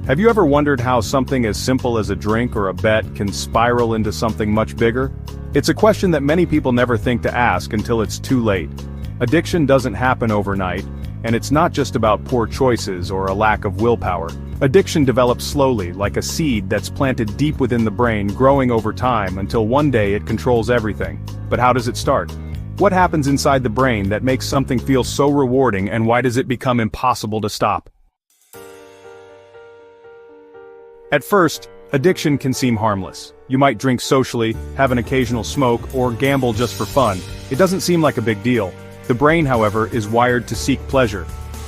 Have you ever wondered how something as simple as a drink or a bet can spiral into something much bigger? It's a question that many people never think to ask until it's too late. Addiction doesn't happen overnight, and it's not just about poor choices or a lack of willpower. Addiction develops slowly, like a seed that's planted deep within the brain, growing over time until one day it controls everything. But how does it start? What happens inside the brain that makes something feel so rewarding, and why does it become impossible to stop? At first, addiction can seem harmless. You might drink socially, have an occasional smoke, or gamble just for fun. It doesn't seem like a big deal. The brain, however, is wired to seek pleasure.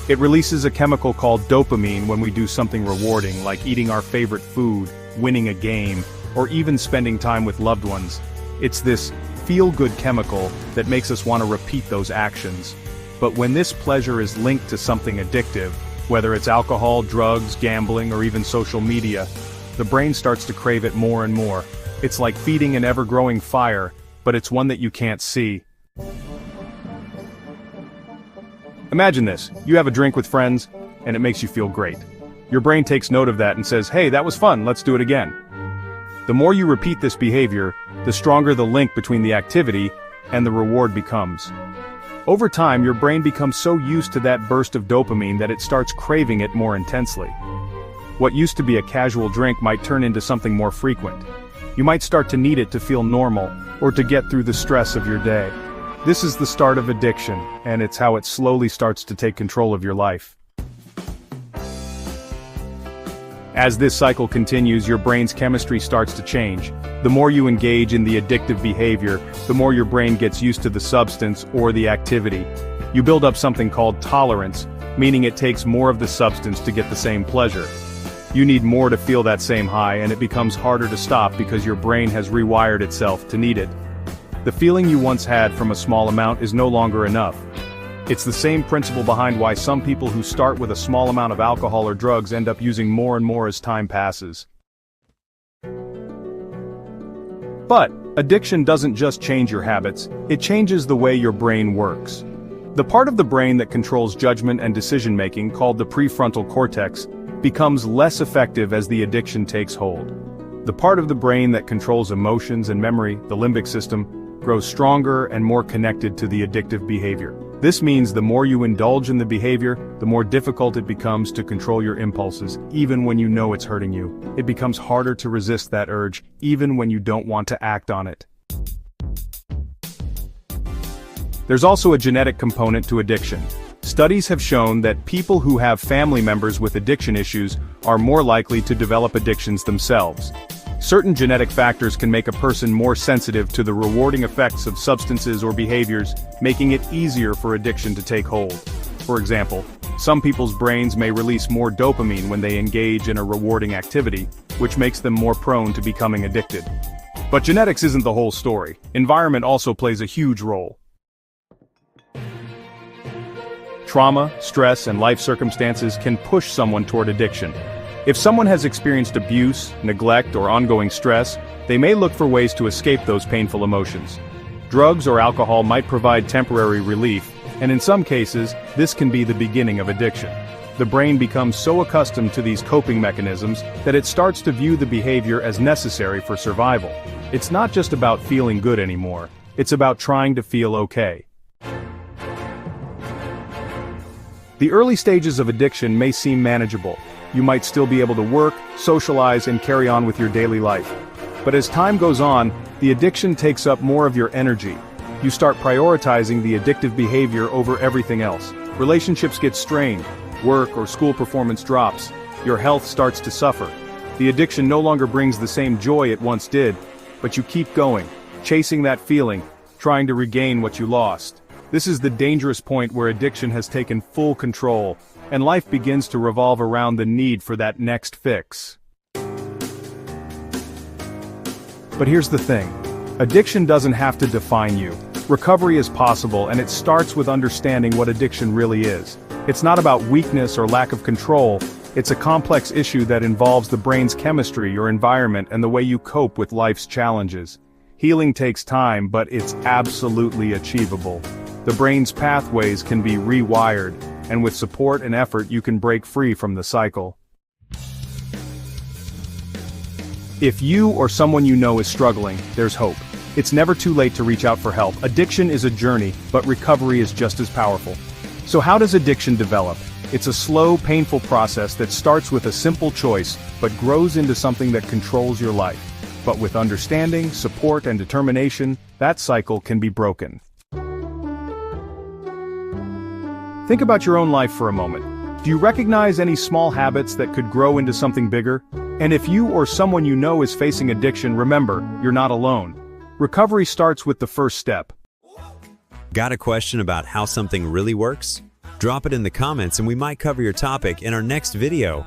It releases a chemical called dopamine when we do something rewarding, like eating our favorite food, winning a game, or even spending time with loved ones. It's this feel-good chemical that makes us want to repeat those actions. But when this pleasure is linked to something addictive, whether it's alcohol, drugs, gambling, or even social media, the brain starts to crave it more and more. It's like feeding an ever-growing fire, but it's one that you can't see. Imagine this, you have a drink with friends, and it makes you feel great. Your brain takes note of that and says, hey, that was fun, let's do it again. The more you repeat this behavior, the stronger the link between the activity and the reward becomes. Over time, your brain becomes so used to that burst of dopamine that it starts craving it more intensely. What used to be a casual drink might turn into something more frequent. You might start to need it to feel normal, or to get through the stress of your day. This is the start of addiction, and it's how it slowly starts to take control of your life. As this cycle continues, your brain's chemistry starts to change. The more you engage in the addictive behavior, the more your brain gets used to the substance or the activity. You build up something called tolerance, meaning it takes more of the substance to get the same pleasure. You need more to feel that same high, and it becomes harder to stop because your brain has rewired itself to need it. The feeling you once had from a small amount is no longer enough. It's the same principle behind why some people who start with a small amount of alcohol or drugs end up using more and more as time passes. But addiction doesn't just change your habits, it changes the way your brain works. The part of the brain that controls judgment and decision-making, called the prefrontal cortex, becomes less effective as the addiction takes hold. The part of the brain that controls emotions and memory, the limbic system, grows stronger and more connected to the addictive behavior. This means the more you indulge in the behavior, the more difficult it becomes to control your impulses, even when you know it's hurting you. It becomes harder to resist that urge, even when you don't want to act on it. There's also a genetic component to addiction. Studies have shown that people who have family members with addiction issues are more likely to develop addictions themselves. Certain genetic factors can make a person more sensitive to the rewarding effects of substances or behaviors, making it easier for addiction to take hold. For example, some people's brains may release more dopamine when they engage in a rewarding activity, which makes them more prone to becoming addicted. But genetics isn't the whole story. Environment also plays a huge role. Trauma, stress, and life circumstances can push someone toward addiction. If someone has experienced abuse, neglect, or ongoing stress, they may look for ways to escape those painful emotions. Drugs or alcohol might provide temporary relief, and in some cases, this can be the beginning of addiction. The brain becomes so accustomed to these coping mechanisms that it starts to view the behavior as necessary for survival. It's not just about feeling good anymore, it's about trying to feel okay. The early stages of addiction may seem manageable. You might still be able to work, socialize, and carry on with your daily life. But as time goes on, the addiction takes up more of your energy. You start prioritizing the addictive behavior over everything else. Relationships get strained, work or school performance drops, your health starts to suffer. The addiction no longer brings the same joy it once did, but you keep going, chasing that feeling, trying to regain what you lost. This is the dangerous point where addiction has taken full control, and life begins to revolve around the need for that next fix. But here's the thing. Addiction doesn't have to define you. Recovery is possible, and it starts with understanding what addiction really is. It's not about weakness or lack of control, it's a complex issue that involves the brain's chemistry, your environment, and the way you cope with life's challenges. Healing takes time, but it's absolutely achievable. The brain's pathways can be rewired, and with support and effort you can break free from the cycle. If you or someone you know is struggling, there's hope. It's never too late to reach out for help. Addiction is a journey, but recovery is just as powerful. So how does addiction develop? It's a slow, painful process that starts with a simple choice, but grows into something that controls your life. But with understanding, support, and determination, that cycle can be broken. Think about your own life for a moment. Do you recognize any small habits that could grow into something bigger? And if you or someone you know is facing addiction, remember, you're not alone. Recovery starts with the first step. Got a question about how something really works? Drop it in the comments and we might cover your topic in our next video.